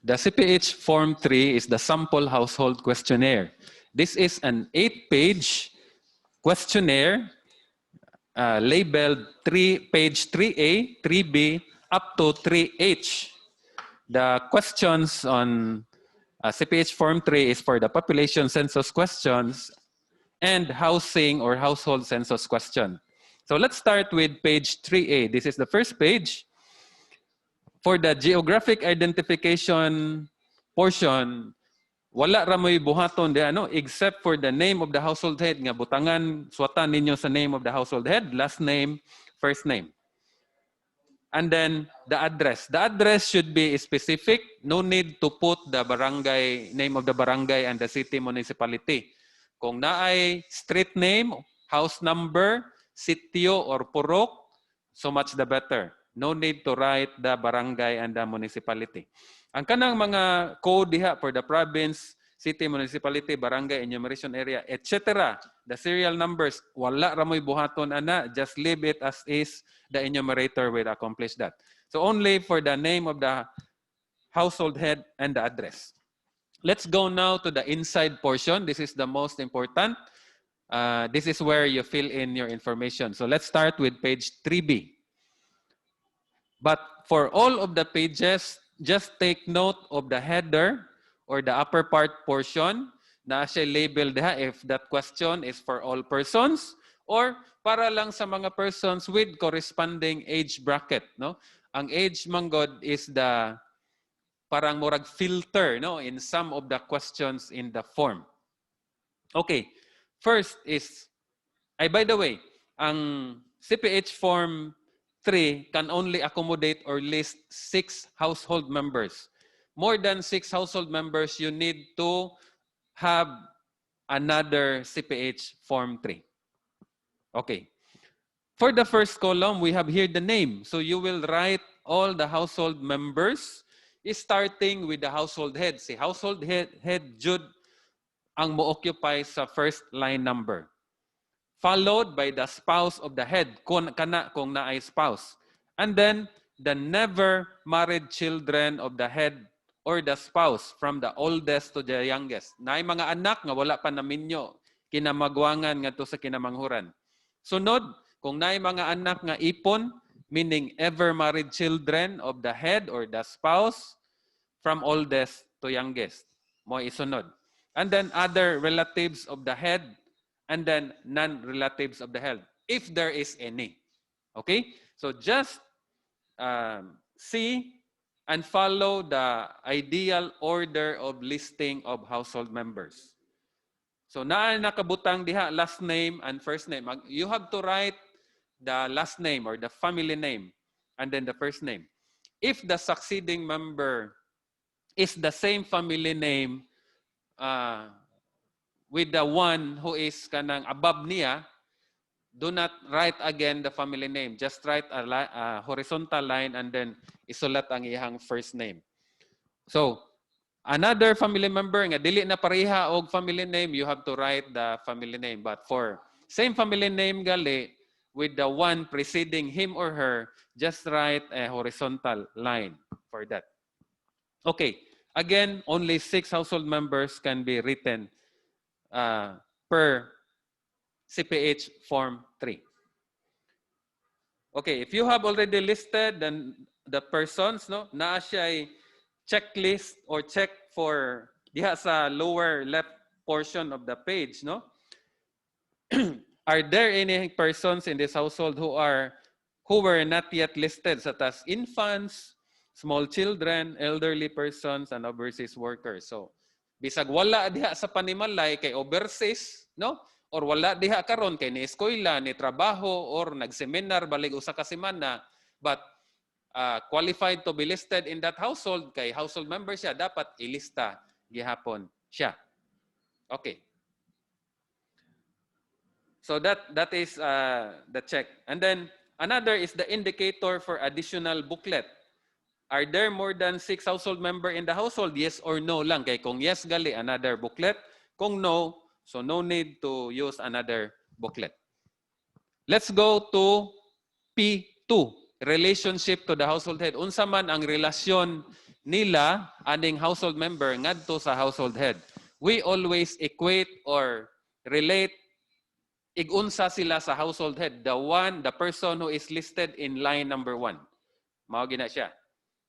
The CPH Form 3 is the Sample Household Questionnaire. This is an 8-page questionnaire labeled page 3A, 3B, up to 3H. The questions on CPH Form 3 is for the population census questions and housing or household census question. So let's start with page 3A. This is the first page. For the geographic identification portion, wala ra mo'y buhaton di ano except for the name of the household head nga butangan suwatan ninyo sa name of the household head, last name, first name. And then the address. The address should be specific. No need to put the barangay, name of the barangay and the city municipality. Kung naay street name, house number, sitio or purok, so much the better. No need to write the barangay and the municipality. Ang kanang mga code diha for the province, city, municipality, barangay, enumeration area, etc. The serial numbers, wala ra mo'y buhaton ana, just leave it as is. The enumerator will accomplish that. So only for the name of the household head and the address. Let's go now to the inside portion. This is the most important. This is where you fill in your information. So let's start with page 3B. But for all of the pages, just take note of the header or the upper part portion na siya labeled diha if that question is for all persons or para lang sa mga persons with corresponding age bracket, no? Ang age manggod is the parang murag filter, no, in some of the questions in the form. Okay. First is by the way, ang CPH form 3 can only accommodate or list 6 household members. More than 6 household members, you need to have another CPH Form 3. Okay. For the first column, we have here the name. So you will write all the household members, starting with the household head. Si household head Jude ang mo-occupy sa first line number. Followed by the spouse of the head, kung naay spouse. And then, the never married children of the head or the spouse from the oldest to the youngest. Naay mga anak nga wala pa naminyo, kinamagwangan nga to sa kinamanghuran. Sunod, kung naay mga anak nga ipon, meaning ever married children of the head or the spouse from oldest to youngest. Mo isunod. And then, other relatives of the head, and then non-relatives of the head, if there is any. Okay? So just see and follow the ideal order of listing of household members. So nakabutang diha last name and first name. You have to write the last name or the family name and then the first name. If the succeeding member is the same family name with the one who is kanang above niya, do not write again the family name. Just write a horizontal line and then isulat ang iyang first name. So, another family member nga dili na pareha og family name, you have to write the family name. But for same family name gali, with the one preceding him or her, just write a horizontal line for that. Okay. Again, only 6 household members can be written per CPH Form 3. Okay, if you have already listed then the persons, no, naa siya checklist or check for diha sa lower left portion of the page, no? Are there any persons in this household who were not yet listed, such as infants, small children, elderly persons, and overseas workers? So, bisag wala diha sa panimalay kay overseas, no? Or wala diha karon kay ni eskwela, ni trabaho, or nagseminar balig usa ka semana, but qualified to be listed in that household kay household member siya, dapat ilista gihapon siya. Okay. So that is the check. And then another is the indicator for additional booklet. Are there more than 6 household member in the household? Yes or no lang. Kay kung yes gali, another booklet. Kung no, so no need to use another booklet. Let's go to P2, relationship to the household head. Unsa man ang relasyon nila aning household member ngadto sa household head. We always equate or relate igunsa sila sa household head, the person who is listed in line number 1. Mao gina siya.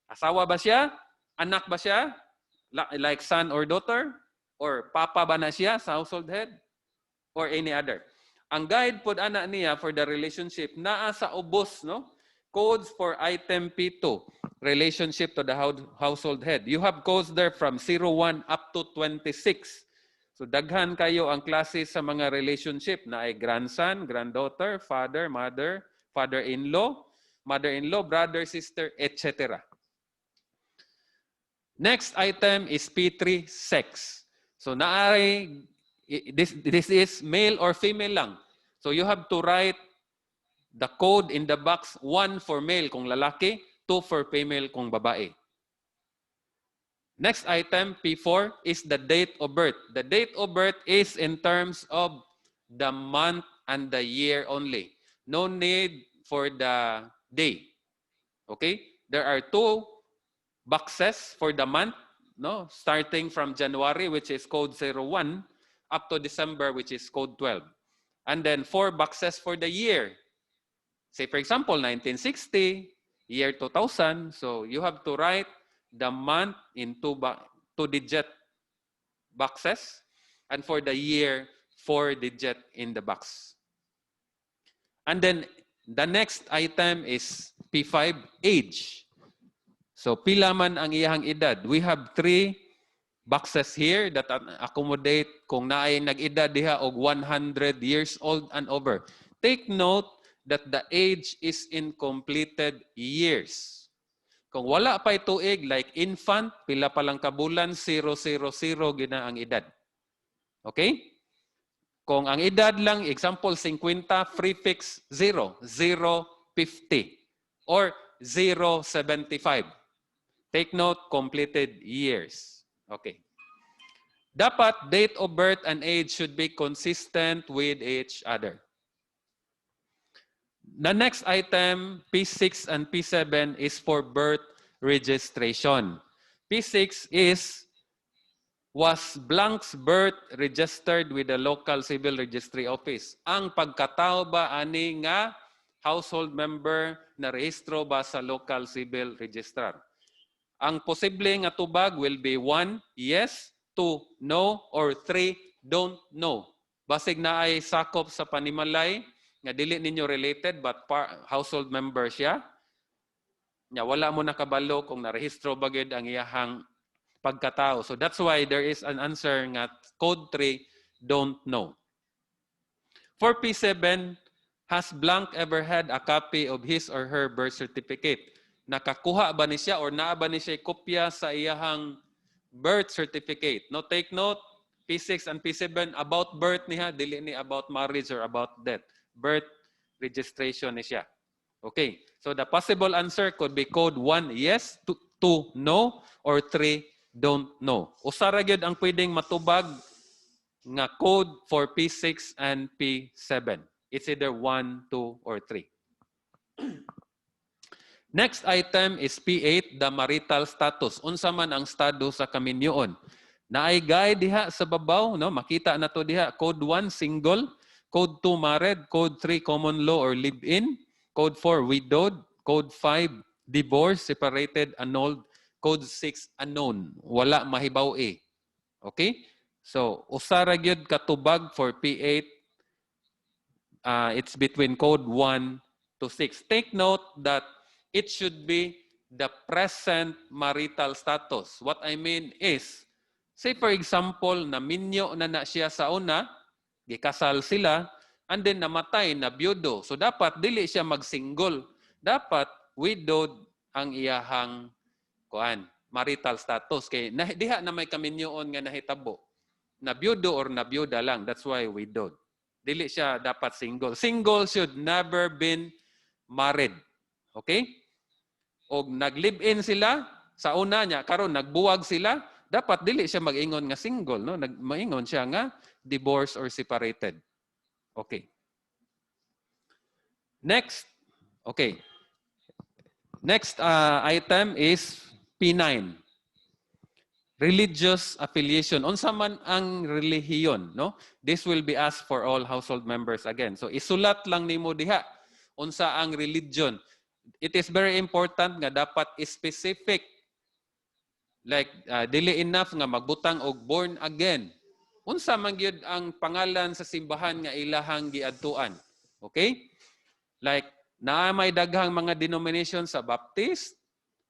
Asawa ba siya? Anak ba siya? Like son or daughter? Or papa ba na siya sa household head? Or any other? Ang guide pod ana niya for the relationship naa sa ubos, no? Codes for item P2, relationship to the household head. You have codes there from 01 up to 26. So daghan kayo ang klase sa mga relationship na ay grandson, granddaughter, father, mother, father-in-law, mother-in-law, brother, sister, etc. Next item is P3, sex. So naay this is male or female lang. So you have to write the code in the box, 1 for male kung lalaki, 2 for female kung babae. Next item, P4, is the date of birth. The date of birth is in terms of the month and the year only. No need for the day. Okay? There are 2 boxes for the month, no? Starting from January, which is code 01, up to December, which is code 12. And then 4 boxes for the year. Say, for example, 1960, year 2000. So you have to write the month in 2-digit boxes, and for the year, 4-digit in the box. And then the next item is P5, age. So pila man ang iyang edad. We have 3 boxes here that accommodate kung naay nag-edad diha og 100 years old and over. Take note that the age is in completed years. Kung wala pa'y tuig, like infant, pila pa lang kabulan, 000 gina ang edad. Okay? Kung ang edad lang, example, 50, prefix 0, 050, or 075. Take note, completed years. Okay. Dapat date of birth and age should be consistent with each other. The next item, P6 and P7, is for birth registration. P6 was blank's birth registered with the local civil registry office. Ang pagkatao ba ani nga household member na rehistro ba sa local civil registrar? Ang posible nga tubag will be 1, yes, 2, no, or 3, don't know. Basig na ay sakop sa panimalay, nga dili ninyo related but household member siya. Nya wala mo nakabalo kung narehistro ba gyud ang iyahang pagkatao. So that's why there is an answer nga code 3, don't know. For P7, has blank ever had a copy of his or her birth certificate? Nakakuha ba ni siya or naa ba ni siya kopya sa iyahang birth certificate? No, take note, P6 and P7 about birth niya, dili ni about marriage or about death. Birth registration ni siya. Okay, so the possible answer could be code 1, yes, 2, no, or 3, don't know. Usa ra gyud ang pwedeng matubag nga code for P6 and P7. It's either 1, 2, or 3. Next item is P8, the marital status. Unsa man ang estado sa kaminyoon. Naay guide diha sa babaw, no? Makita na to diha. Code 1, single. Code 2, married. Code 3, common law or live-in. Code 4, widowed. Code 5, divorced, separated, annulled. Code 6, unknown. Wala mahibaw eh. Okay? So, usara gyud katubag for P8. It's between code 1 to 6. Take note that it should be the present marital status. What I mean is, say for example, naminyo na siya sa una, gikasal sila, and then namatay, na byudo. So dapat dili siya mag-single. Dapat widowed ang iyahang marital status. Kay diha na may kaminyoon nga nahitabo. Na byudo or na byuda lang. That's why widowed. Dili siya dapat single. Single should never been married. Okay? O nag-live-in sila, sa una niya, karon nagbuwag sila, dapat dili siya mag-ingon nga single, no? Maingon siya nga divorced or separated. Okay. Next. Okay. Next item is P9. Religious affiliation. Unsa man ang relihiyon, no? This will be asked for all household members again. So isulat lang nimo diha unsa ang religion. It is very important nga dapat specific. Like dili enough nga magbutang og born again. Unsa man gyud ang pangalan sa simbahan nga ilahang giadtuan. Okay? Like naa may daghang mga denomination sa Baptist,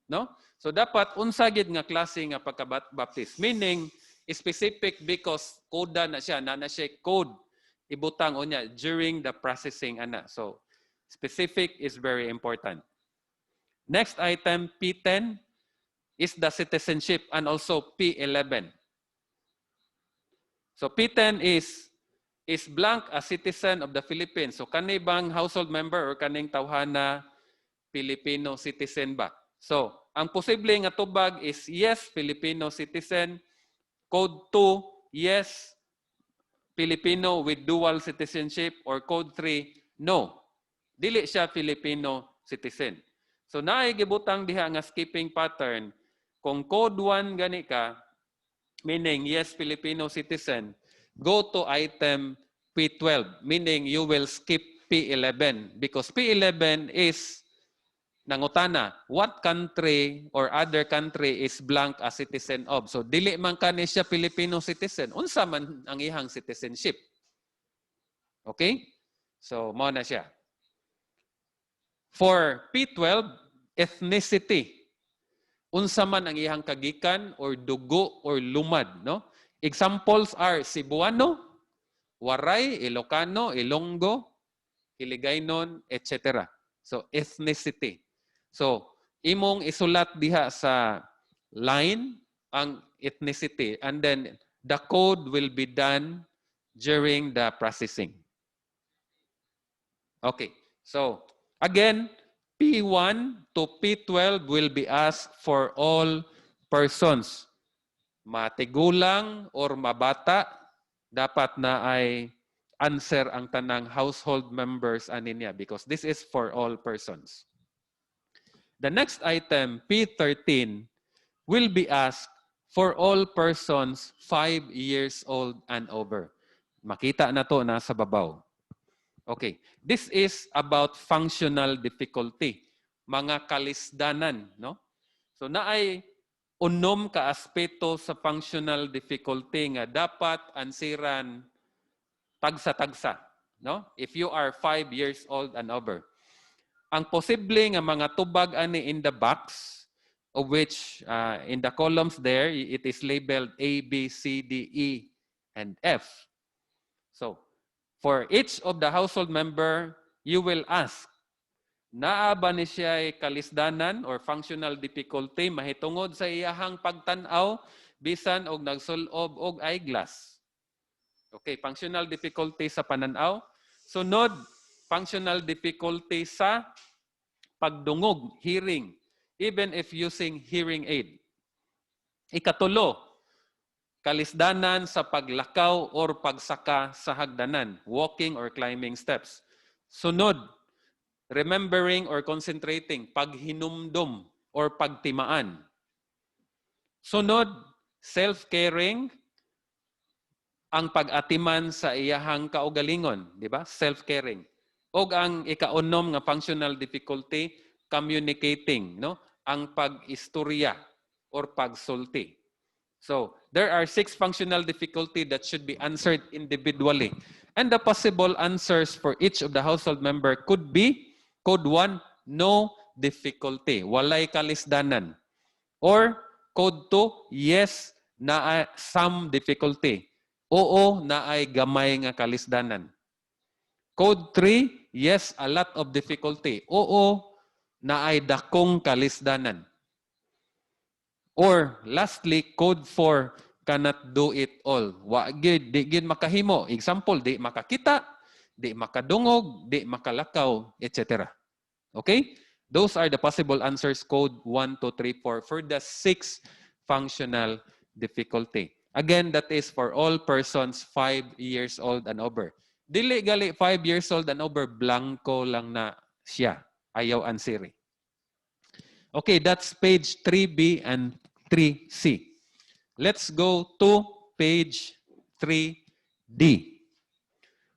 no? So dapat unsa gid nga klase nga pagka-baptist, meaning specific because koda na siya, na siya code ibutang unya during the processing ana. So specific is very important. Next item, P10 is the citizenship, and also P11. So P10 is blank a citizen of the Philippines. So kani bang household member or kaning tawhana Filipino citizen ba? So, ang posible nga tubag is yes, Filipino citizen. Code 2, yes, Filipino with dual citizenship. Or code 3, no, dili siya Filipino citizen. So, naigibutang diha nga skipping pattern. Kung code 1 gani ka, meaning yes, Filipino citizen, go to item P12, meaning you will skip P11 because P11 is nangutana, what country or other country is blank a citizen of? So, dili man kani siya Filipino citizen. Unsa man ang ihang citizenship? Okay? So, mo na siya. For P12, ethnicity. Unsa man ang ihang kagikan or dugo or lumad, no? Examples are Cebuano, Waray, Ilocano, Ilonggo, Hiligaynon, etc. So, ethnicity. So, imong isulat diha sa line ang ethnicity and then the code will be done during the processing. Okay. So, again, P1 to P12 will be asked for all persons. Matigulang or mabata, dapat na ay answer ang tanang household members aninya because this is for all persons. The next item, P13, will be asked for all persons 5 years old and over. Makita na to na sa babaw. Okay, this is about functional difficulty, mga kalisdanan, no? So naay unom ka aspeto sa functional difficulty nga dapat ansiran tagsa-tagsa, no? If you are 5 years old and over. Ang posible nga mga tubag ani in the box, of which in the columns there, it is labeled A, B, C, D, E, and F. So, for each of the household member, you will ask, naa ba ni siya kalisdanan or functional difficulty mahitungod sa iyahang pagtanaw bisan og nagsulob og eyeglass? Okay, functional difficulty sa pananaw. Sunod, functional difficulty sa pagdungog, hearing, even if using hearing aid. Ikatulo, kalisdanan sa paglakaw or pagsaka sa hagdanan, walking or climbing steps. Sunod, remembering or concentrating, paghinumdum or pagtimaan. Sunod, self-caring, ang pag-atiman sa iyahang kaugalingon, di ba? Self-caring. O ang ikaunom nga functional difficulty, communicating, no? Ang pag-istorya or pagsulti. So, there are 6 functional difficulty that should be answered individually. And the possible answers for each of the household member could be, code 1, no difficulty, walay kalisdanan. Or code 2, yes, na some difficulty. Oo, na ay gamay nga kalisdanan. Code 3, yes, a lot of difficulty. Oo, na ay dakong kalisdanan. Or lastly, code 4, cannot do it all. Wa gid, di gid makahimo. Example, di makakita, di makadungog, di makalakaw, etc. Okay? Those are the possible answers, code 1, 2, 3, 4 for the 6 functional difficulty. Again, that is for all persons 5 years old and over. Dili gali 5 years old and over, blanco lang na siya. Ayaw ansiri. Okay, that's page 3B and 3C. Let's go to page 3D.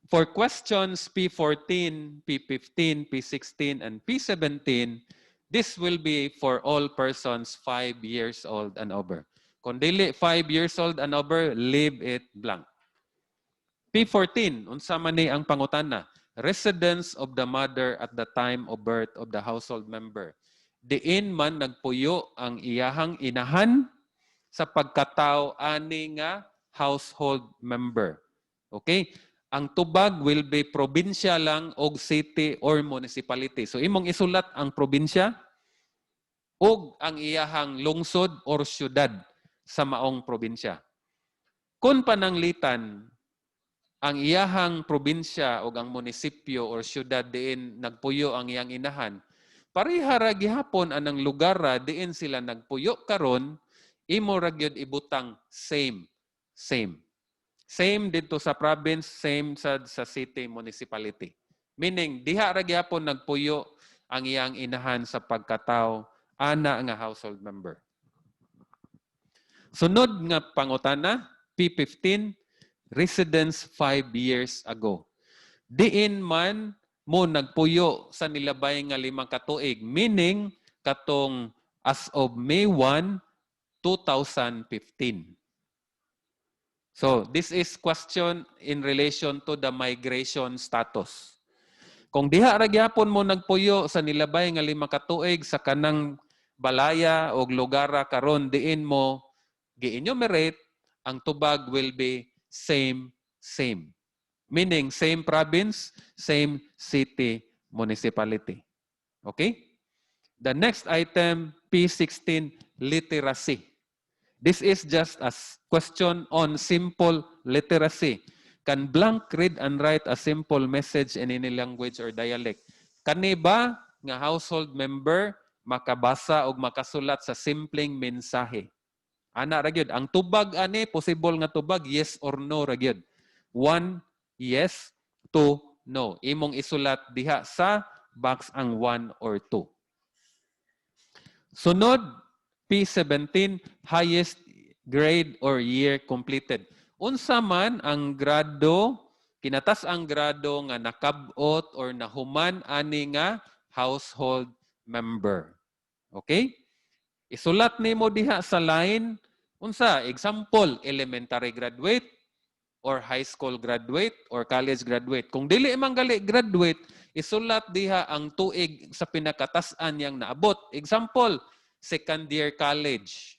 For questions P14, P15, P16, and P17, this will be for all persons 5 years old and over. Kung dili 5 years old and over, leave it blank. P14, unsa man ni ang pangutana? Residence of the mother at the time of birth of the household member. Diin man nagpuyo ang iyahang inahan sa pagkatao ani nga household member. Okay? Ang tubag will be probinsya lang og city or municipality. So imong isulat ang probinsya og ang iyahang lungsod or syudad sa maong probinsya. Kung pananglitan ang iyahang probinsya o ang munisipyo or syudad diin nagpuyo ang iyang inahan, pareha ra gihapon anang lugar ra diin sila nagpuyo karon, imo ra gyud ibutang same. Same dito sa province, same sa city, municipality. Meaning, diha ra gyapon nagpuyo ang iyang inahan sa pagkatao ana nga household member. Sunod nga pangutana, P15, residence 5 years ago. Diin man mo nagpuyo sa nilabay nga 5 ka tuig, meaning katong as of May 1, 2015. So, this is question in relation to the migration status. Kung diha ra gyapon mo nagpuyo sa nilabay nga 5 ka tuig sa kanang balaya o lugara karon diin mo gi-enumerate, ang tubag will be same. Meaning same province, same city, municipality. Okay? The next item, P16, literacy. This is just a question on simple literacy. Can blank read and write a simple message in any language or dialect? Kani ba nga household member makabasa o makasulat sa simpleng mensahe? Ana ra gyud. Ang tubag ani, possible nga tubag, yes or no ra gyud. 1, yes. 2, no. Imong isulat diha sa box ang 1 or 2. Sunod, P17, highest grade or year completed. Unsa man ang grado, kinatas ang grado nga nakabot or nahuman ani nga household member. Okay? Isulat nimo diha sa line, unsa? Example, elementary graduate or high school graduate or college graduate. Kung dili man gali graduate, isulat diha ang tuig sa pinakatas-an yang naabot. Example, second year college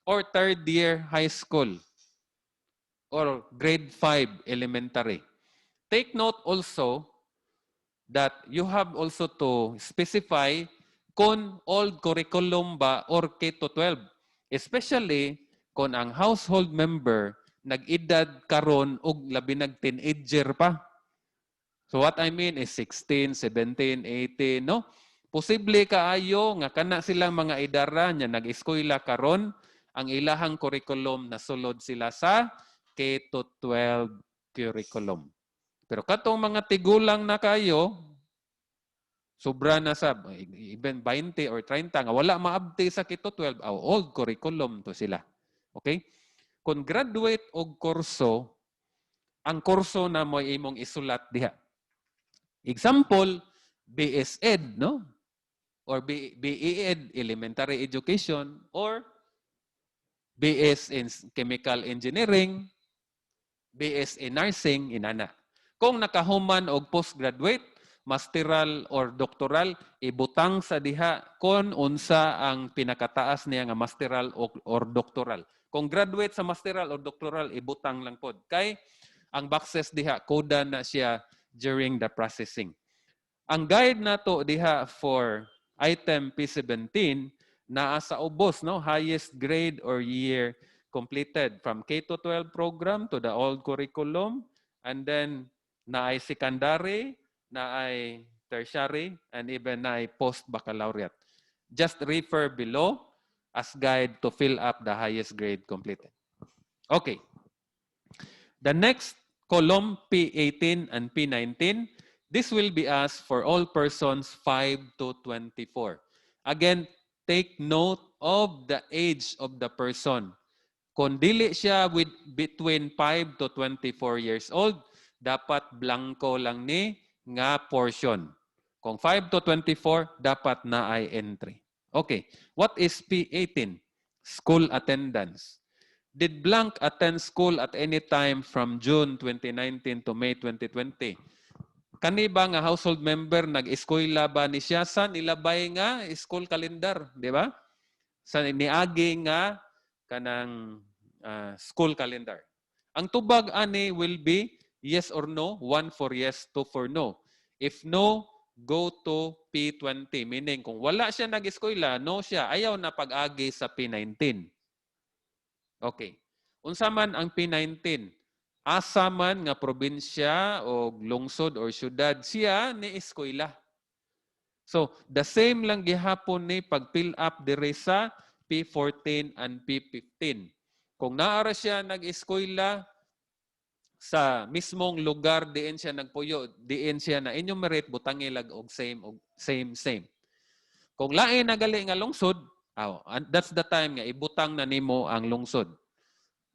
or third year high school or grade 5 elementary. Take note also that you have also to specify kung old curriculum ba or K-12. Especially kung ang household member nag-edad karon og labi nag teenager pa. So what I mean is 16, 17, 18, no? Posible kaayo nga kana silang mga edara nya nag-eskwela karon, ang ilahang curriculum nasulod sila sa K-12 curriculum. Pero katong mga tigulang na kayo, sobra na sa even 20 or 30 nga wala maabti sa K-12, old curriculum to sila. Okay? Kung graduate og kurso, ang kurso na mo imong isulat diha. Example, BS-Ed, no? Or BE-Ed, Elementary Education, or BS in Chemical Engineering, BS in Nursing, inana. Kung nakahuman og postgraduate, masteral or doctoral, ibutang sa diha kung unsa ang pinakataas niya nga masteral or doctoral. Kung graduate sa masteral or doctoral, ibutang lang pod. Kay ang boxes diha, koda na siya during the processing. Ang guide nato diha for item P17 naa sa ubos, no, highest grade or year completed from K-12 program to the old curriculum, and then naay secondary, naay tertiary, and even naay post-baccalaureate. Just refer below as guide to fill up the highest grade completed. Okay. The next column, P18 and P19, this will be asked for all persons 5 to 24. Again, take note of the age of the person. Kung dili siya with between 5 to 24 years old, dapat blanco lang ni nga portion. Kung 5 to 24, dapat na ay entry. Okay. What is P18? School attendance. Did blank attend school at any time from June 2019 to May 2020? Kani ba nga household member nag-eskwela ba ni siya sa nilabay nga school calendar, di ba? Sa niagi nga kanang school calendar. Ang tubag ani will be yes or no, one for yes, two for no. If no, go to P20. Meaning, kung wala siya nag-eskwela, no siya, ayaw na pag-agi sa P19. Okay. Unsa man ang P19? Asa man nga probinsya o lungsod or syudad siya ni eskwela. So, the same lang gihapon ni pag-fill up dire sa P14 and P15. Kung naara siya nag-eskwela sa mismong lugar diin siya nagpuyo, diin siya na enumerate butangi lag og same. Kung lain na gali nga lungsod, that's the time nga ibutang na nimo ang lungsod.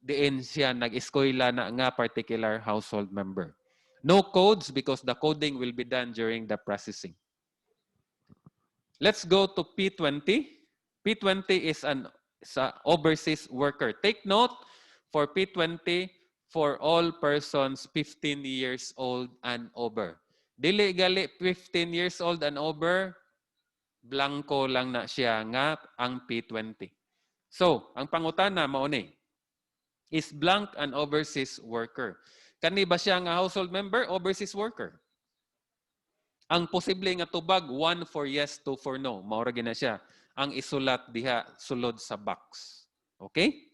Diin siya nag-eskwela na nga particular household member. No codes because the coding will be done during the processing. Let's go to P20. P20 is an overseas worker. Take note for P20 for all persons 15 years old and over. Dili gali 15 years old and over, blanco lang na siya nga ang P20. So, ang pangutana mao ni, is blank an overseas worker? Kani ba siya nga household member, overseas worker? Ang posible nga tubag, one for yes, two for no. Maura gina siya. Ang isulat diha sulod sa box. Okay?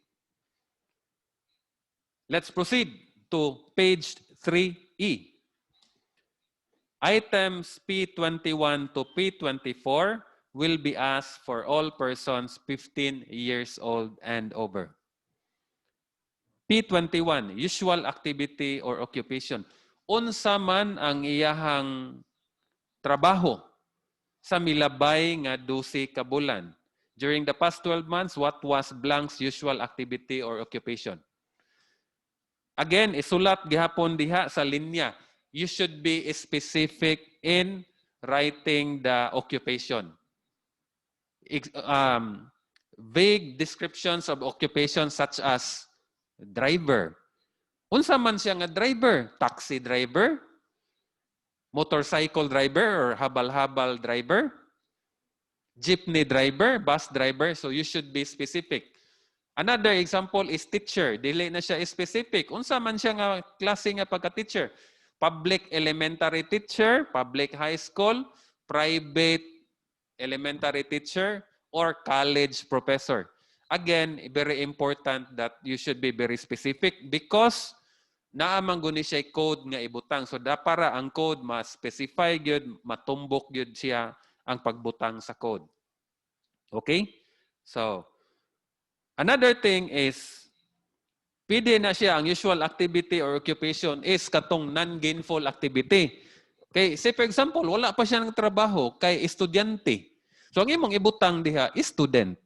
Let's proceed to page 3E. Items P21 to P24 will be asked for all persons 15 years old and over. P21, usual activity or occupation. Unsa man ang iyahang trabaho sa milabay nga 12 ka bulan. During the past 12 months, what was blank's usual activity or occupation? Again, isulat gihapon diha sa linya. You should be specific in writing the occupation. Vague descriptions of occupation such as driver. Unsa man siya nga driver? Taxi driver? Motorcycle driver or habal-habal driver? Jeepney driver? Bus driver? So you should be specific. Another example is teacher. Dili na siya specific. Unsa man siya nga klase nga pagka-teacher? Public elementary teacher, public high school, private elementary teacher, or college professor. Again, very important that you should be very specific because naamang guni siya code nga ibutang. So para ang code ma-specify gyud, matumbok gyud siya ang pagbutang sa code. Okay? So another thing is pwede na siya ang usual activity or occupation is katong non-gainful activity. Okay, say for example, wala pa siya ng trabaho kay estudyante. So ang imong ibutang diha is student.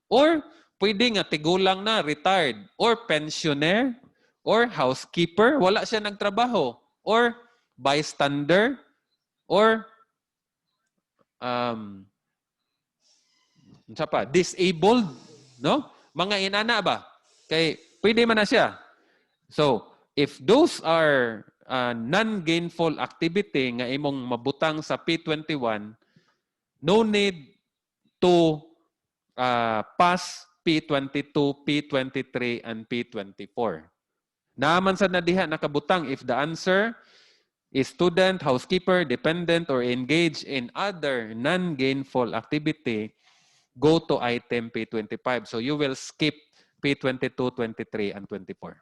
Or pwede nga tigulang na, retired, or pensioner, or housekeeper, wala siya nagtrabaho, or bystander, or disabled, no? Mga inana ba? Kay pwede man na siya. So, if those are non-gainful activity nga imong mabutang sa P21, no need to pass P22, P23, and P24. Naaman sa nadiha nakabutang if the answer is student, housekeeper, dependent, or engaged in other non-gainful activity, go to item P25. So you will skip P22, 23, and 24.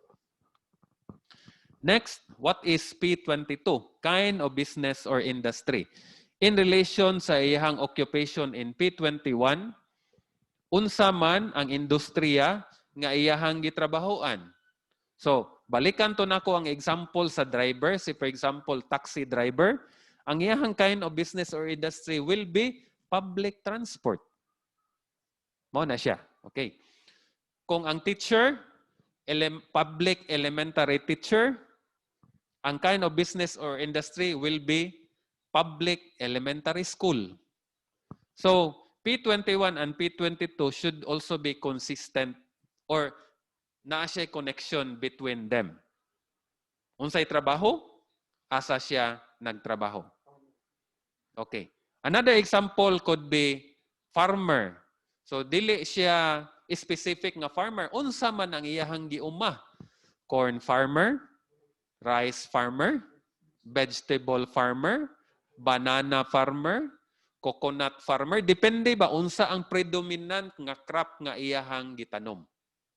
Next, what is P22? Kind of business or industry. In relation sa iyang occupation in P21, unsa man ang industriya nga iyahang gitrabahoan. So, balikan to nako ang example sa driver. Si for example, taxi driver. Ang iyahang kind of business or industry will be public transport. Mo na siya. Okay. kung ang teacher, public elementary teacher, ang kind of business or industry will be public elementary school. So, P21 and P22 should also be consistent or naa siya connection between them. Unsay trabaho, asa siya nagtrabaho. Okay. Another example could be farmer. So, dili siya specific nga farmer. Unsa man ang iyahang giuma? Corn farmer, rice farmer, vegetable farmer, banana farmer, coconut farmer. Depende ba unsa ang predominant nga crop nga iyahang gitanom.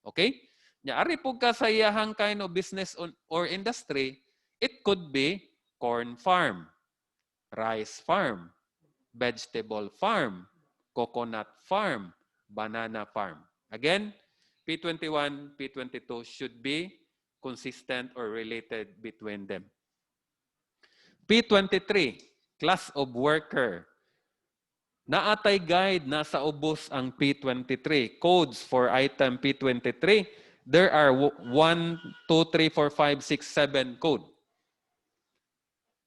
Okay? Ari po ka sa iyahang kind of business or industry, it could be corn farm, rice farm, vegetable farm, coconut farm, banana farm. Again, P21, P22 should be consistent or related between them. P23, class of worker. Naatay guide, nasa ubos ang P23. Codes for item P23. There are 1, 2, 3, 4, 5, 6, 7 code.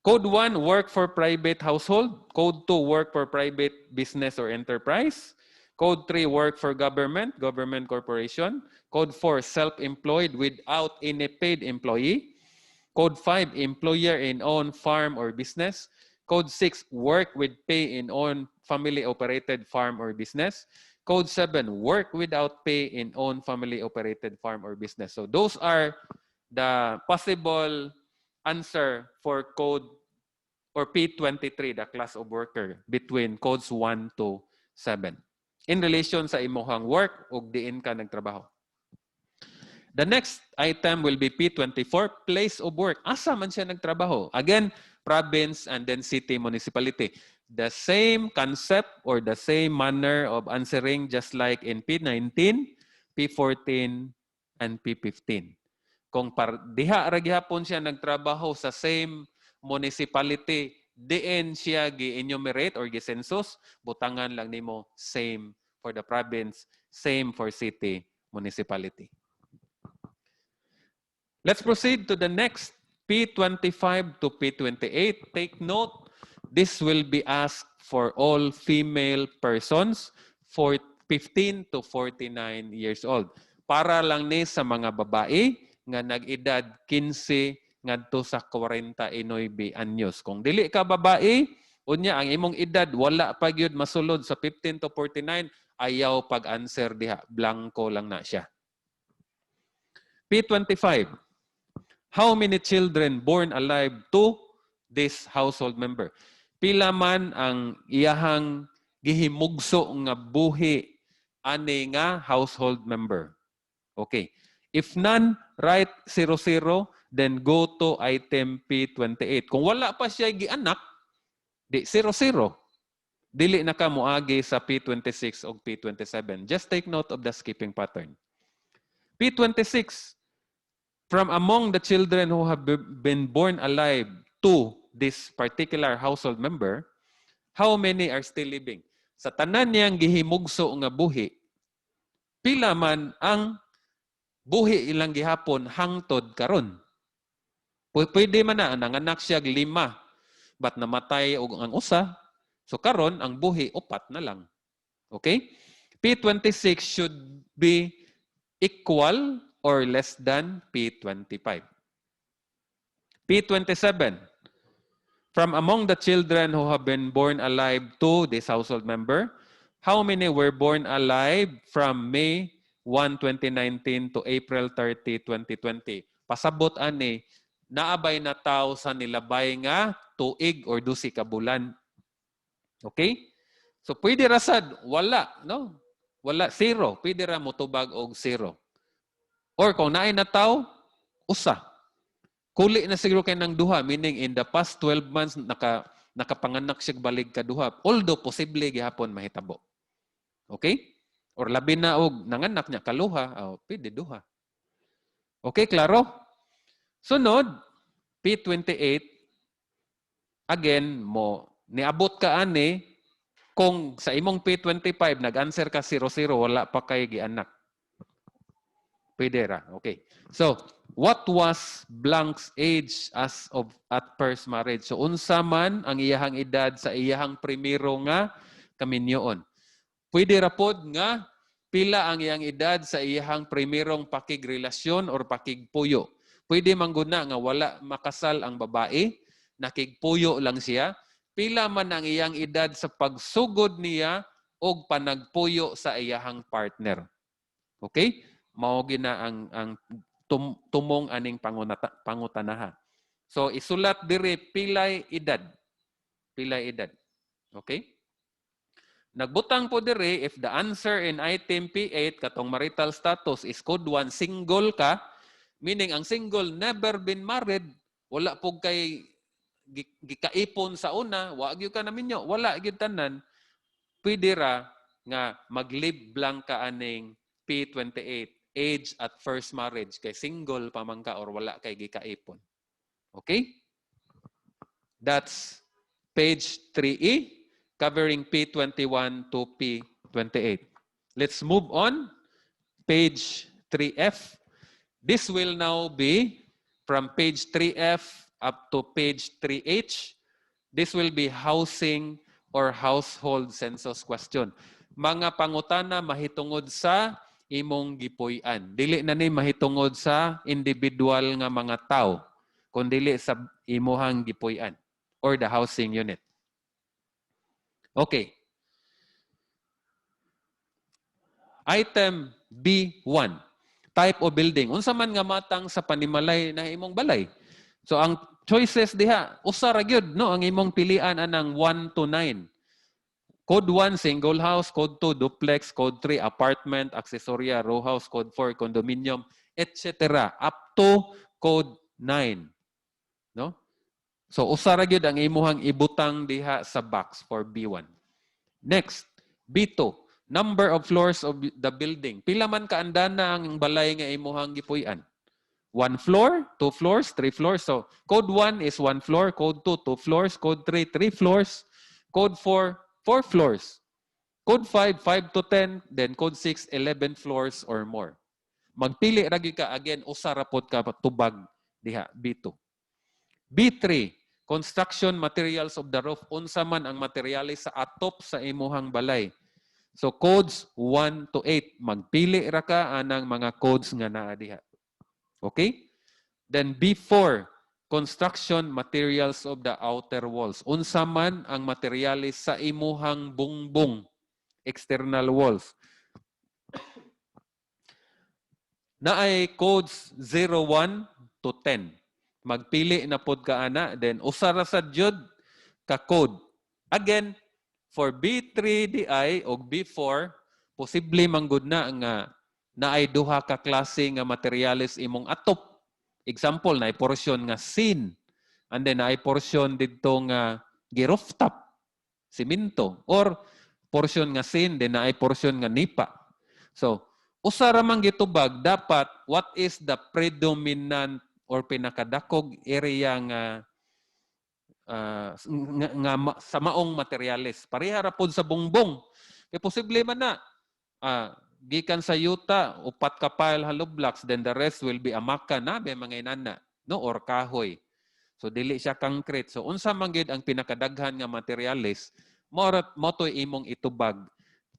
Code 1, work for private household. Code 2, work for private business or enterprise. Code 3, work for government, government corporation. Code 4, self-employed without any paid employee. Code 5, employer in own farm or business. Code 6, work with pay in own family-operated farm or business. Code 7, work without pay in own family-operated farm or business. So those are the possible answer for code or P23, the class of worker, between codes 1 to 7. In relation sa imuhang work ug diin ka nagtrabaho. The next item will be P24, place of work. Asa man siya nagtrabaho? Again, province and then city, municipality. The same concept or the same manner of answering just like in P19, P14, and P15. Kung diha ra gihapon siya nagtrabaho sa same municipality, diin siya gi-enumerate or gi-census, butangan lang nimo same for the province, same for city, municipality. Let's proceed to the next, P25 to P28. Take note, this will be asked for all female persons for 15 to 49 years old. Para lang ni sa mga babae nga nag-edad 15 ngadto sa 49 anyos. Kung dili ka babae, unya ang imong edad wala pa gyud masulod sa 15 to 49, ayaw pag-answer diha, blanco lang na siya. P25. How many children born alive to this household member? Pila man ang iyahang gihimugso nga buhi ani nga household member. Okay. If none, write 00, then go to item P28. Kung wala pa siya gianak, di 00. Dili na ka moagi sa P26 o P27. Just take note of the skipping pattern. P26. From among the children who have been born alive to this particular household member, how many are still living? Sa tanan niyang gihimugso nga buhi, pila man ang buhi ilang gihapon hangtod karon? Pwede man na nanganak siya 5, but namatay og ang usa. So karon ang buhi 4 na lang. Okay? P26 should be equal or less than P25. P27. From among the children who have been born alive to this household member, how many were born alive from May 1, 2019 to April 30, 2020? Pasabot ani, naabay na tao sa nilabay nga tuig or 12 ka bulan. Okay? So pwede rasad, wala, no? Wala, 0. Pwede ra motubag og 0. Or kung naay na tao, usa. Kuli na siguro kay nang duha, meaning in the past 12 months nakapanganak siya balig ka duha. Although posible gihapon mahitabo. Okay? Or labi na og nanganak niya kaluha, pwede duha. Okay, klaro? Sunod, P28, again mo niabot ka ani kung sa imong P25 nag-answer ka 00, wala pa kay gianak. Pwede ra. Okay. So, what was blank's age as of at first marriage? So, unsa man ang iyahang edad sa iyahang primero nga kaminyoon. Pwede ra pod nga pila ang iyang edad sa iyahang primerong pakigrelasyon or pakigpuyo. Pwede mangguna nga wala makasal ang babae, nakigpuyo lang siya. Pila man ang iyang edad sa pagsugod niya o panagpuyo sa iyahang partner. Okay? Mao gina ang tumong aning pangutanaha. So isulat diri pilay edad. Pilay edad. Okay? Nagbutang po diri if the answer in item P8 katong marital status is code 1 single ka, meaning ang single never been married, wala po kay gikaipon sa una, wa gyud ka naminyo, wala gyud tanan, pwede ra nga mag-live blank ka aning P28, age at first marriage, kay single pa man ka or wala kay gikaipon. Okay? That's page 3E, covering P21 to P28. Let's move on. Page 3F. This will now be from page 3F up to page 3H. This will be housing or household census question. Mga pangutana mahitungod sa imong gipuy-an. Dili na ni mahitungod sa individual nga mga tao, kundi sa imuhang gipuy-an or the housing unit. Okay. Item B1. Type of building. Unsa man nga matang sa panimalay na imong balay. So ang choices diha, usa ra gyud no ang imong pilian anang 1 to 9. Code 1, single house. Code 2, duplex. Code 3, apartment, accessoria, row house. Code 4, condominium, etc. Up to code 9. No? So, usara gyud ang imuhang ibutang diha sa box for B1. Next, B2. Number of floors of the building. Pila man kaandana ang balay nga imuhang gipuy-an? 1 floor, 2 floors, 3 floors. So, code 1 is 1 floor. Code 2, 2 floors. Code 3, 3 floors. Code 4, 4 floors. Code 5, 5 to 10. Then code 6, 11 floors or more. Magpili ra gyud ka, again, usara pod ka tubag diha, B2. B3, construction materials of the roof. Unsa man ang materyales sa atop sa imuhang balay. So codes 1 to 8. Magpili ra ka anang mga codes nga naa diha. Okay? Then B4, construction materials of the outer walls. Unsa man ang materyales sa imuhang bungbong, external walls. Naay codes 01 to 10. Magpili na pod ka ana, then usara sa jud ka code. Again, for B3 DI o B4, posible manggod na nga naay duha ka klase nga materyales imong atop. Example, naay portion nga sin, and then naay portion didto nga gi-rooftop, simento, or portion nga sin, then naay portion nga nipa. So, usara man gitubag, dapat what is the predominant or pinakadakog area nga sa maong materyales. Pareha ra pod sa bungbong. Kaya posible man na gikan sa yuta, upat ka pile hollow blocks, then the rest will be amaka na, may mga inana, no, or kahoy. So dili siya concrete. So unsa man gid ang pinakadaghan nga materyales, mo to imong itubag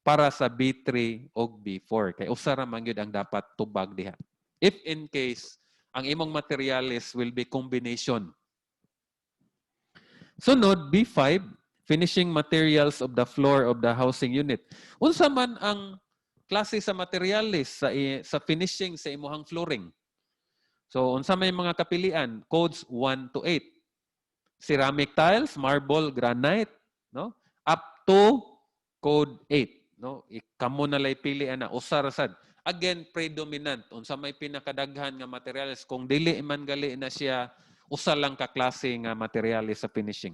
para sa B3 o B4. Kay usara man gid ang dapat tubag diha. If in case ang imong materyales will be combination. Sunod, B5, finishing materials of the floor of the housing unit. Unsa man ang klase sa materials sa finishing sa imuhang flooring? So, unsa may mga kapilian? Codes 1 to 8. Ceramic tiles, marble, granite, no? Up to code 8, no? Kamo na lay pili ana usara sad. Again, predominant. Unsa may pinakadaghan nga materials, kung dili man gali na siya usa lang ka klase nga materials sa finishing.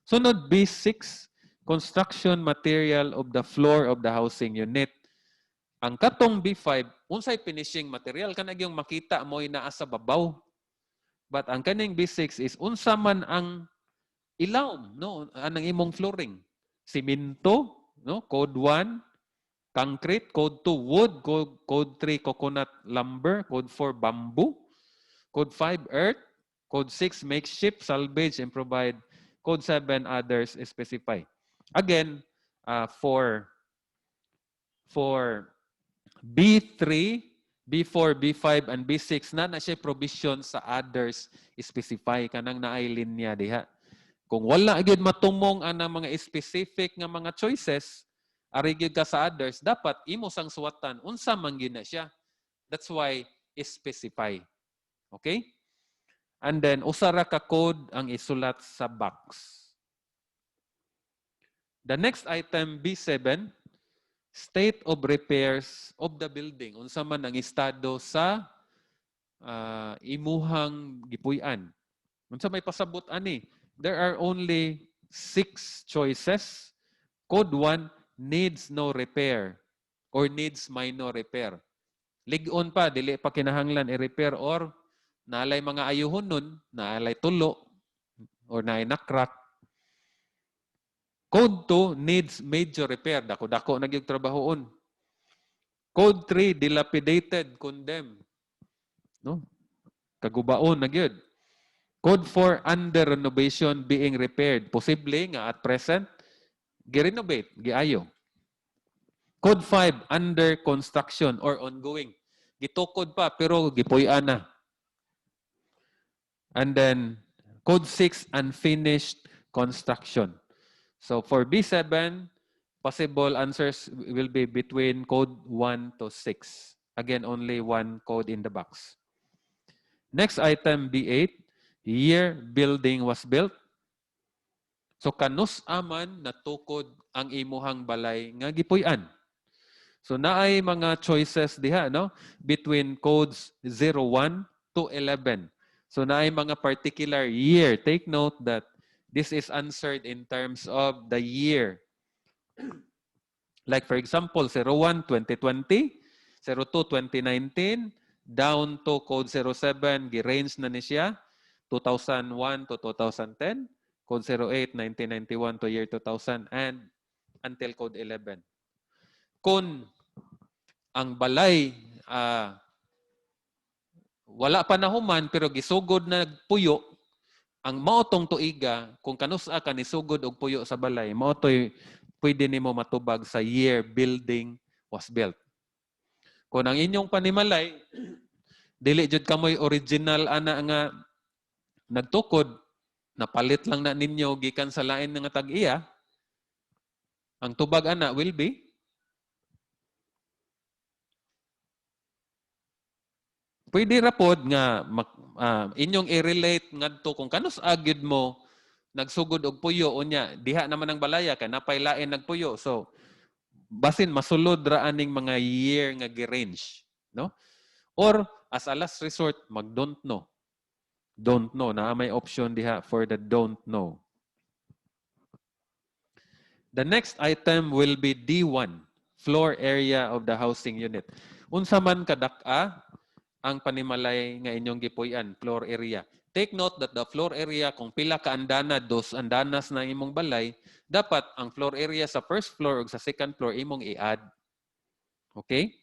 Sunod, B6, construction material of the floor of the housing unit. Ang katong B5, unsay finishing material kanang yung makita mo'y naa sa babaw. But ang kaning B6 is unsa man ang ilawom, no, anang imong flooring. Simento, no, code 1, concrete. Code 2, wood. Code 3, coconut lumber. Code 4, bamboo. Code 5, earth. Code 6, makeshift, salvage, and provide. Code 7, others specify. Again, for B3, B4, B5, and B6, na siya provision sa others specify. Kanang naay linya diha. Kung wala gyud matumong ang mga specific nga mga choices, ari gyud ka sa others, dapat imo sang suwatan unsa man gyud na siya. That's why specify. Okay? And then usara ka code ang isulat sa box. The next item, B7, state of repairs of the building. Unsa man ang estado sa imuhang gipuy-an. Unsa may pasabot ani? There are only 6 choices. Code 1, needs no repair or needs minor repair. Lig-on pa, dili pa kinahanglan i-repair or naalay mga ayuhon nun, naalay tulo or naay nakrak. Code 2, needs major repair. Dako-dako nagyog trabahoon. Code 3, dilapidated, condemned. No? Kagubaon na gyud. Code 4, under renovation, being repaired. Posible nga at present, gi-renovate, giayo. Code 5, under construction or ongoing. Gitukod pa pero gipuy-an na. And then, Code 6, unfinished construction. So for B7, possible answers will be between code 1 to 6. Again, only one code in the box. Next item, B8, year building was built. So kanus aman natukod ang imuhang balay nga gipuy-an. So naay mga choices diha, no? Between codes 01 to 11. So naay mga particular year. Take note that this is answered in terms of the year. Like for example, 01, 2020, 02, 2019, down to code 07, gi-range na ni siya, 2001 to 2010, code 08, 1991 to year 2000, and until code 11. Kung ang balay wala pa nahuman pero gisugod na puyo, ang maotong tuiga, kung kanusa ka nisugod og puyo sa balay, maotoy pwede nimo matubag sa year building was built. Kung ang inyong panimalay, dili jud kamoy original ana nga nagtukod, napalit lang na ninyo gikan sa lain nga tag-iya, ang tubag ana will be pwede ra pod nga inyong i-relate ngadto kung kanus agid mo nagsugod og puyo unya diha naman ang balaya kay napay lain nagpuyo. So basin masulod ra aning mga year nga gi-range, no? Or as a last resort mag don't know. Don't know na may option diha for the don't know. The next item will be D1, floor area of the housing unit. Unsa man kadak-a ang panimalay nga inyong gipuy-an, floor area. Take note that the floor area, kung pila ka andana, dos andanas na imong balay, dapat ang floor area sa first floor o sa second floor imong i-add. Okay?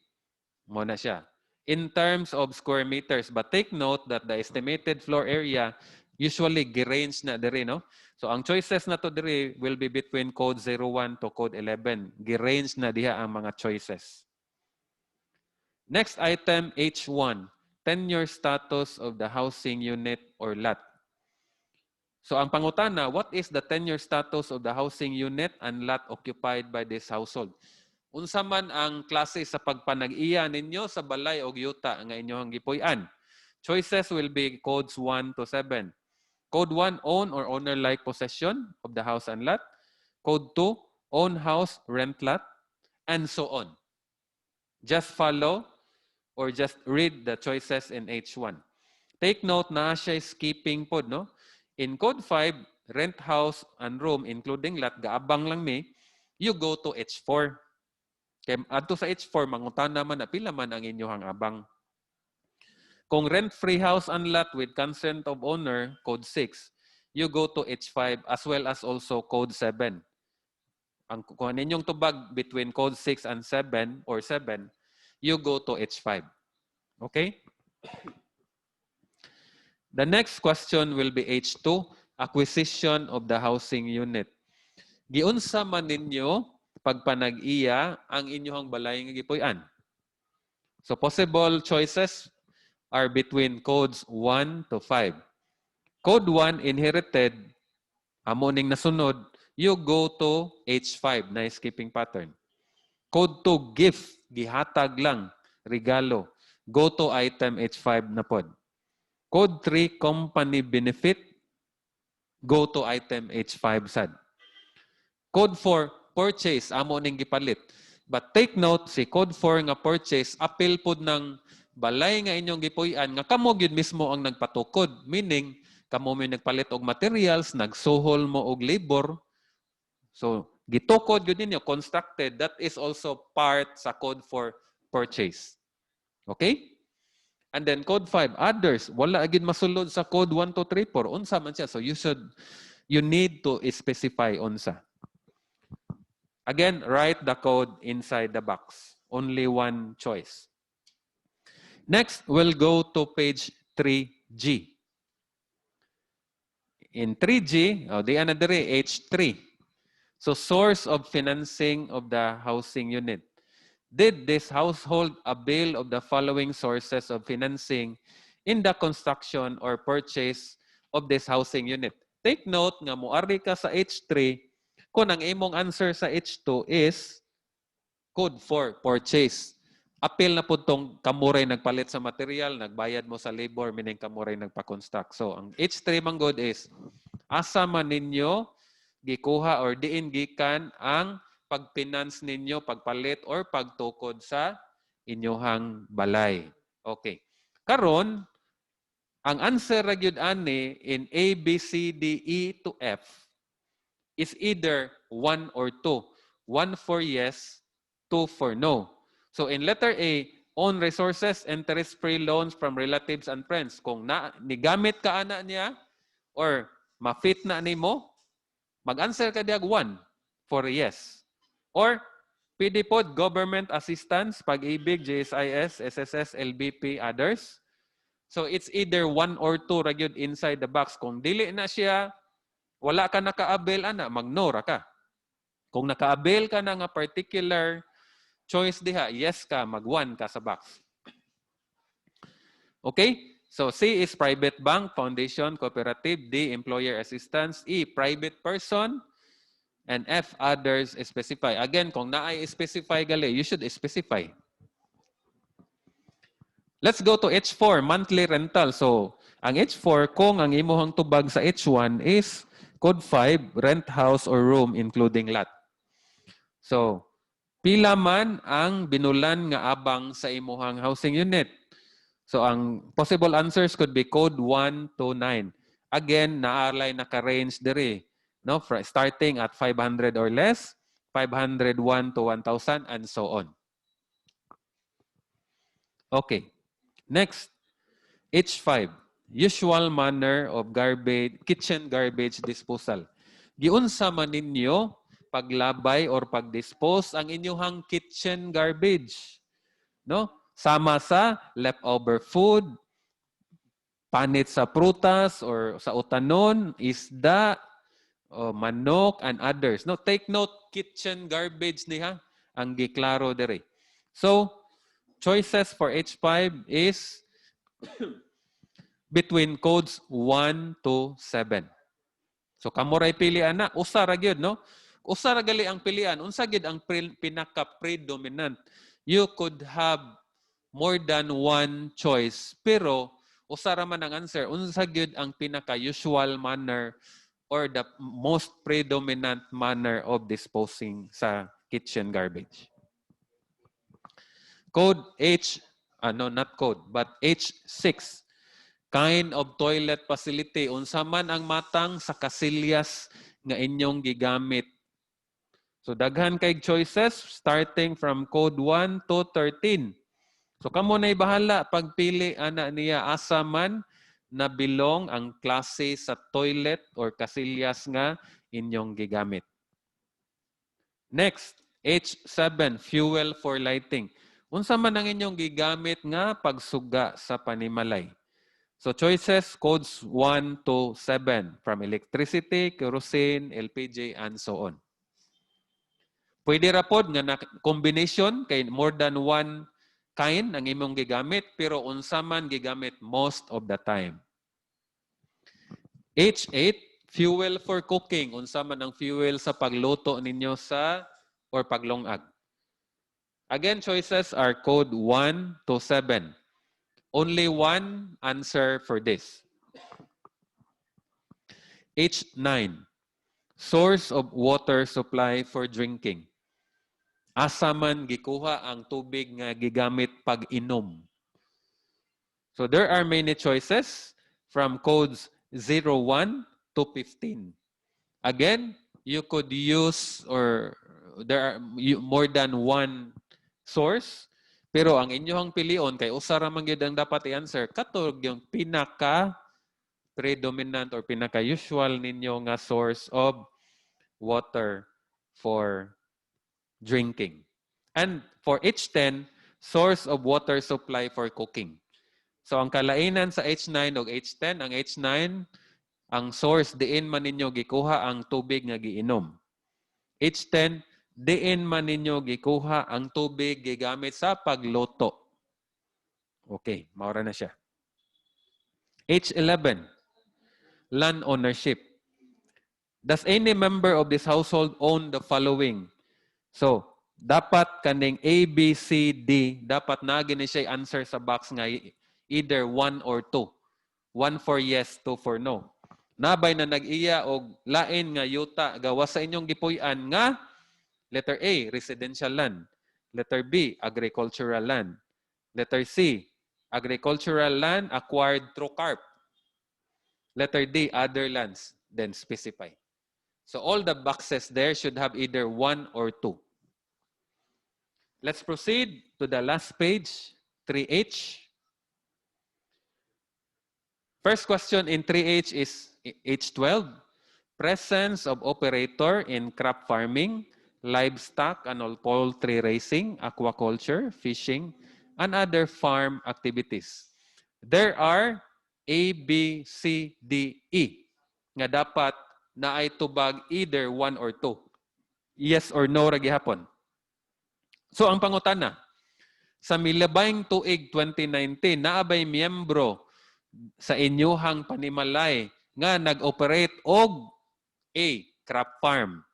Mo na siya. In terms of square meters, but take note that the estimated floor area usually gi-range na diri, no? So ang choices na to diri will be between code 01 to code 11. Gi-range na diha ang mga choices. Next item, H1, tenure status of the housing unit or lot. So ang pangutana, what is the tenure status of the housing unit and lot occupied by this household? Unsa man ang klase sa pagpanag-iya ninyo sa balay o yuta nga inyong gipuy-an? Choices will be codes 1 to 7. Code 1, own or owner-like possession of the house and lot. Code 2, own house, rent lot, and so on. Just follow or just read the choices in H1. Take note na siya skipping pod, no? In code 5, rent house and room including lot, gaabang lang mi, you go to H4. Kaya adto sa H4, mangutana man na pila man ang inyong abang. Kung rent-free house and lot with consent of owner, code 6, you go to H5 as well as also code 7. kung ninyong tubag between code 6 and 7 or 7, you go to H5. Okay? The next question will be H2, acquisition of the housing unit. Giunsa man ninyo pagpanag-iya ang inyong balay nga gipuy-an. So possible choices are between codes 1 to 5. Code 1, inherited, amo ning nasunod, you go to H5, na skipping pattern. Code 2, gift, gihatag lang, regalo. Go to item H5 na pod. Code 3, company benefit, go to item H5 sad. Code 4, purchase, amo ning gipalit. But take note, si code 4 nga purchase, apil pod ng balay nga inyong gipuy-an, nga kamo gyud mismo ang nagpatukod. Meaning, kamo may nagpalit og materials, nagsuhol mo og labor. So, gitukod gyud ninyo, constructed. That is also part sa code 4 purchase. Okay? And then code 5, others. Wala agad masulod sa code 1, 2, 3, 4. Unsa man siya. So, you need to specify unsa. Again, write the code inside the box. Only one choice. Next, we'll go to page 3G. In 3G, di another H3. So, source of financing of the housing unit. Did this household avail of the following sources of financing in the construction or purchase of this housing unit? Take note nga moari ka sa H3 kung ang imong answer sa H2 is code 4, purchase. Apil na po itong kamuray nagpalit sa material, nagbayad mo sa labor, meaning kamuray nagpa-construct. So, ang H3 man good is, asa man ninyo gikuha or diin gikan ang pag-finance ninyo, pagpalit or pagtukod sa inyohang balay. Okay. Karon, ang answer ra gyud ani in A, B, C, D, E to F is either 1 or 2. 1 for yes, 2 for no. So in letter A, own resources, interest-free loans from relatives and friends. Kung nigamit ka ana niya or ma-fit na nimo, mag-answer ka diag 1 for yes. Or pwede pod government assistance, pag-ibig, GSIS, SSS, LBP, others. So it's either 1 or 2 ra gyud inside the box. Kung dili na siya, wala ka naka-avail ana, mag-no ra ka. Kung naka-avail ka na nga particular choice diha, yes ka, mag-1 ka sa box. Okay? So C is private bank, foundation, cooperative. D, employer assistance. E, private person. And F, others, specify. Again, kung na-specify gali, you should specify. Let's go to H4, monthly rental. So, ang H4, kung ang imuhang tubag sa H1 is code 5, rent house or room including lot. So, pila man ang binulan nga abang sa imuhang housing unit. So, ang possible answers could be code 1 to 9. Again, naarlay naka-range diri. No? Starting at 500 or less, 501 to 1,000, and so on. Okay. Next, H5, usual manner of kitchen garbage disposal. Giunsa man ninyo paglabay or pagdispose ang inyong kitchen garbage. No? Sama sa leftover food, panit sa prutas or sa utanon, isda, manok, and others. No? Take note, kitchen garbage niya ang giklaro dere. So, choices for H5 is between codes 1 to 7. So kamuray pilian na, usa ra gyud no? Usa ra gali ang pilian. Unsa gyud ang pinaka predominant? You could have more than one choice, pero usa ra man ang answer. Unsa gyud ang pinaka usual manner or the most predominant manner of disposing sa kitchen garbage? Code H, not code, but H6. Kind of toilet facility. Unsa man ang matang sa kasilyas nga inyong gigamit. So daghan kay choices starting from code 1 to 13. So kamo nay bahala pagpili ana niya asa man na belong ang klase sa toilet or kasilyas nga inyong gigamit. Next, H7, fuel for lighting. Unsa man ang inyong gigamit nga pagsuga sa panimalay? So choices, codes 1 to 7, from electricity, kerosene, LPG, and so on. Pwede ra pod nga na combination kay more than one kind ang imong gigamit, pero unsa man gigamit most of the time. H8, fuel for cooking. Unsa man ang fuel sa pagluto ninyo sa or paglongag. Again, choices are code 1 to 7. Only one answer for this. H9, source of water supply for drinking. Asa man gikuha ang tubig nga gigamit pag-inom. So there are many choices from codes 01 to 15. Again, you could use or there are more than one source, pero ang inyong pilion kay usa ra man gyud ang dapat i-answer katog yung pinaka predominant or pinaka usual ninyo nga source of water for drinking. And for H10, source of water supply for cooking. So ang kalainan sa H9 ug H10, ang H9 ang source diin man ninyo gikuha ang tubig nga giinom. H10, diin man ninyo gikuha ang tubig gigamit sa pagluto. Okay, maura na siya. H11, land ownership. Does any member of this household own the following? So, dapat kaning A, B, C, D, dapat na gini siya answer sa box nga either 1 or 2. 1 for yes, 2 for no. Nabay na nag-iya og lain nga yuta gawas sa inyong gipuy-an nga letter A, residential land. Letter B, agricultural land. Letter C, agricultural land acquired through CARP. Letter D, other lands. Then specify. So all the boxes there should have either 1 or 2. Let's proceed to the last page, 3H. First question in 3H is H12. Presence of operator in crop farming, livestock and poultry raising, aquaculture, fishing, and other farm activities. There are A, B, C, D, E nga dapat na ay tubag either 1 or 2. Yes or no ra gihapon. So ang pangutana, sa milabayng tuig 2019, naabay miyembro sa inyuhang panimalay nga nag-operate og A, crop farm,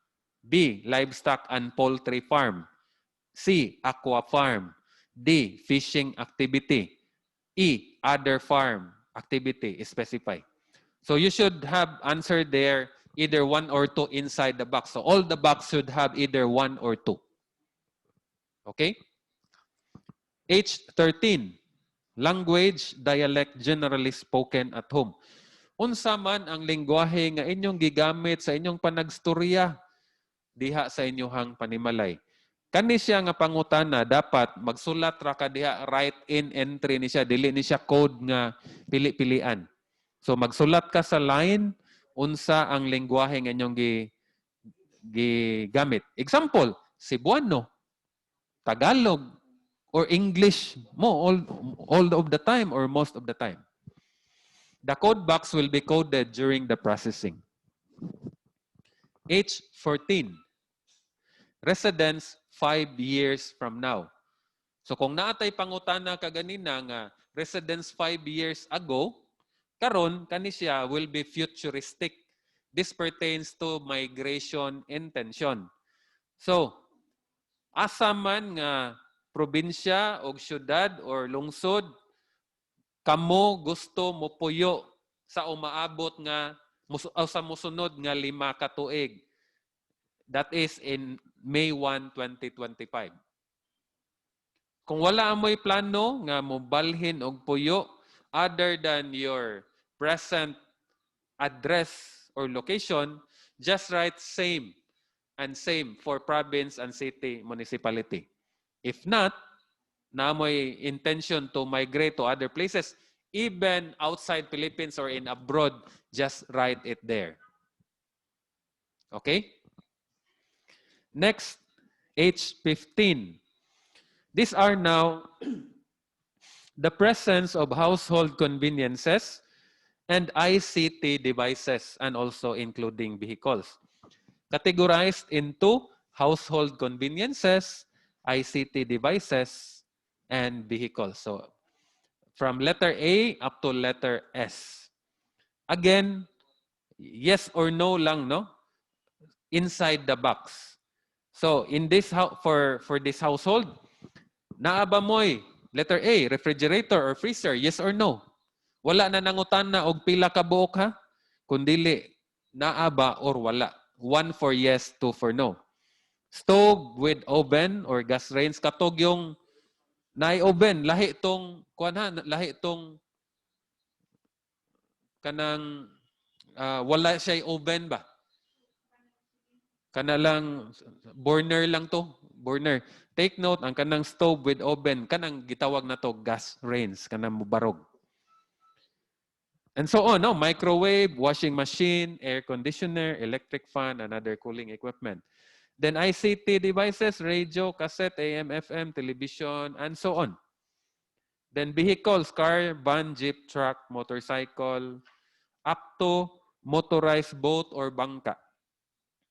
B, livestock and poultry farm, C, aqua farm, D, fishing activity, E, other farm activity, specify. So you should have answered there either 1 or 2 inside the box. So all the box should have either 1 or 2. Okay? H13, language, dialect generally spoken at home. Unsa man ang lengguwahe nga inyong gigamit sa inyong panagstorya diha sa inyong panimalay. Kani siya nga pangutana, dapat magsulat ra ka diha, write-in entry ni siya, dili ni siya code nga pili-pilian. So magsulat ka sa line, unsa ang lengguwahe nga inyong gigamit. Example, Cebuano, Tagalog, or English mo all of the time or most of the time. The code box will be coded during the processing. H14, residence 5 years from now. So kung naatay pangutana kaganina nga residence 5 years ago, karon kani siya will be futuristic. This pertains to migration intention. So, asa man nga probinsya o syudad or lungsod kamo gusto mo puyo sa umaabot nga sa musunod nga 5 ka tuig. That is in May 1, 2025. Kung wala amoy plano nga mobalhin og puyo other than your present address or location, just write same and same for province and city municipality. If not, na mo'y intention to migrate to other places, even outside Philippines or in abroad, just write it there. Okay? Next, H15. These are now the presence of household conveniences and ICT devices, and also including vehicles. Categorized into household conveniences, ICT devices, and vehicles. So from letter A up to letter S. Again, yes or no lang, no? Inside the box. So in this for this household, naa ba mo'y letter A, refrigerator or freezer? Yes or no? Wala na nangutan na og pila ka buok ha? Kundili, naa ba or wala? 1 for yes, 2 for no. Stove with oven or gas range, katog yung oven, lahi tong kuan ha, lahi tong kanang wala siya oven ba? Kana lang burner lang to, burner. Take note ang kanang stove with oven, kanang gitawag na to gas range, kanang mubarog. And so on, no? Microwave, washing machine, air conditioner, electric fan, and other cooling equipment. Then ICT devices, radio, cassette, AM, FM, television, and so on. Then vehicles, car, van, jeep, truck, motorcycle, up to motorized boat or bangka.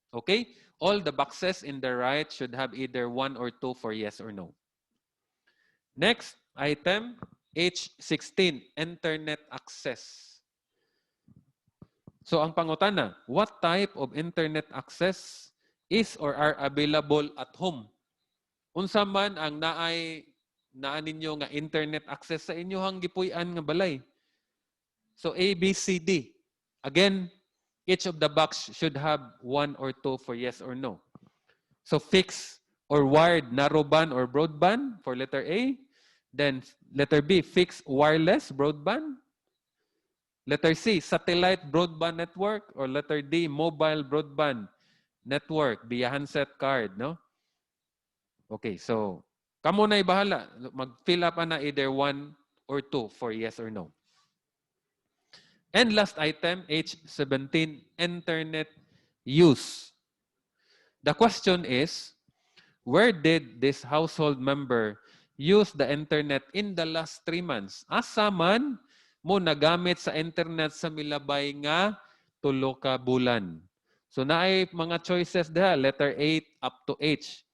Okay? All the boxes in the right should have either 1 or 2 for yes or no. Next item, H16, internet access. So ang pangutana, what type of internet access is or are available at home? Unsa man ang naa ninyo nga internet access sa inyohang gipuy-an nga balay? So A, B, C, D. Again, each of the box should have 1 or 2 for yes or no. So fixed or wired narrowband or broadband for letter A. Then letter B, fixed wireless broadband. Letter C, satellite broadband network, or letter D, mobile broadband network via handset card, no? Okay, so kamo na'y bahala. Mag-fill up na either 1 or 2 for yes or no. And last item, H17, internet use. The question is, where did this household member use the internet in the last 3 months? Asa man mo nagamit sa internet sa milabay nga 3 ka bulan? So naay mga choices diha, letter A up to H.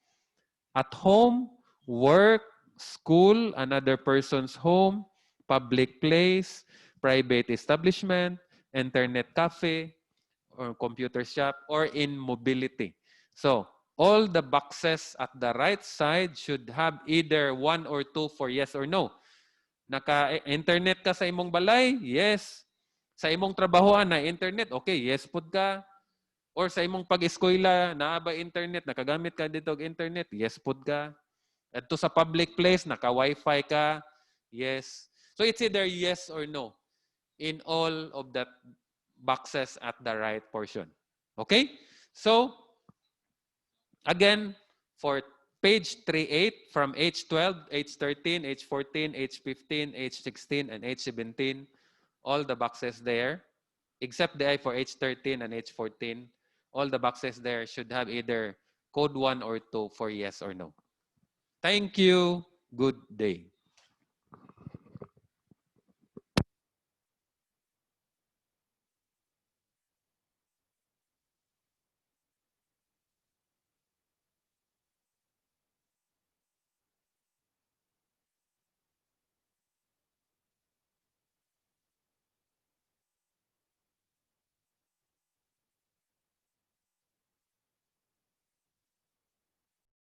At home, work, school, another person's home, public place, private establishment, internet cafe, or computer shop, or in mobility. So, all the boxes at the right side should have either 1 or 2 for yes or no. Naka-internet ka sa imong balay? Yes. Sa imong trabahoan na internet? Okay, yes pud ka. Or sa imong pag-eskwela, naa ba internet? Nakagamit ka dito og internet? Yes pud ka. At to sa public place, naka-wifi ka? Yes. So it's either yes or no in all of that boxes at the right portion. Okay? So, again, for page 38, from H12, H13, H14, H15, H16, and H17, all the boxes there, except the I for H13 and H14, all the boxes there should have either code 1 or 2 for yes or no. Thank you. Good day.